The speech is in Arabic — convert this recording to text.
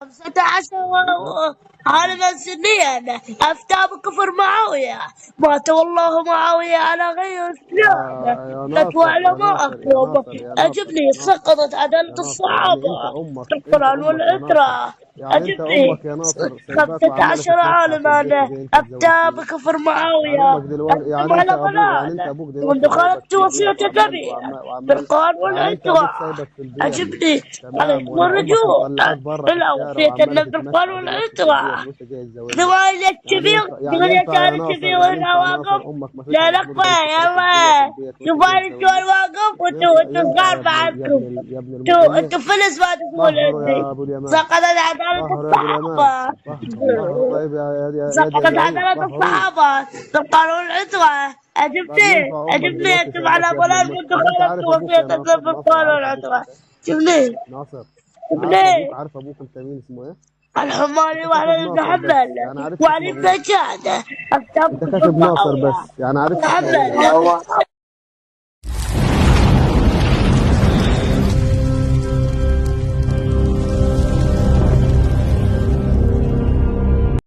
15 عالما سنيا أفتى بكفر معاوية، مات والله معاوية على غير إسلام، يا فتوى ناصر يا علماء ناصر يا أقوام. ناصر يا ناصر أجبني ناصر سقطت عدالة يا ناصر، يعني الصحابة انت امك، في انت القرآن امك يا ناصر، والإترة. يعني انت أجبني امك يا ناصر سايباك وعماله 15 تتمتع في البيت عالما اللي انت أفتى اتجوزتيه. بكفر يعني معاوية، امك دلوقتي، أنتم يعني على انت ابوك، يعني انت ضلال ابوك منذ دلوقتي سايبك خرجت في وصية البيت وعمال النبي في وعمال. القرآن يعني انت والإترة. ابوك سايبك في البيت، أجبني تمام، عليكم ولا امك الرجوع مطلعاك بره في إلى الشارع وصية وعماله النبي في القرآن تتمتع دلوقتي في البيت والإترة. وانت جاي تزوجها؟ زواج يعني الكبير ينفع، يعني دنيا ينفع يا كان ناصر، كبير يعني وهنا ينفع يا واقف. ناصر امك لا مسكها نقوى بتمر بنت خالتك جوه في يلا البيت وانت شوفوا جاي الشوال تزوجها؟ واقف وانتوا ينفع يا صغار ابن بعدكم. يا ابن انتوا المؤمنين؟ فلس ما تقول طهروا انت. يا ابو اليمان، سقطت عدالة طهروا يا ابو اليمان، الصحابة. طهر طيب يا سقطت زعيم، عدالة طهروه. الصحابة في القانون العترة. طب عجبني ينفع امك عجبني دلوقتي انتم على سايباك يا ابن ضلال منذ طب انت خالفت عارف ابوك وصية يا النبي ناصر؟ في ناصر القانون عارف ابوك العترة. انت؟ شوفني ناصر عارف ابوك، شوفني عارف ابوك انت مين اسمه ايه؟ الحماري انت وعلى كاتب ابن ناصر بس، حنبل يعني عرفت وعلي اسم ابوك. بن جاد انت أفتى في كاتب ناصر المعاوية بس، يعني عرفت اسم ابوك. محمد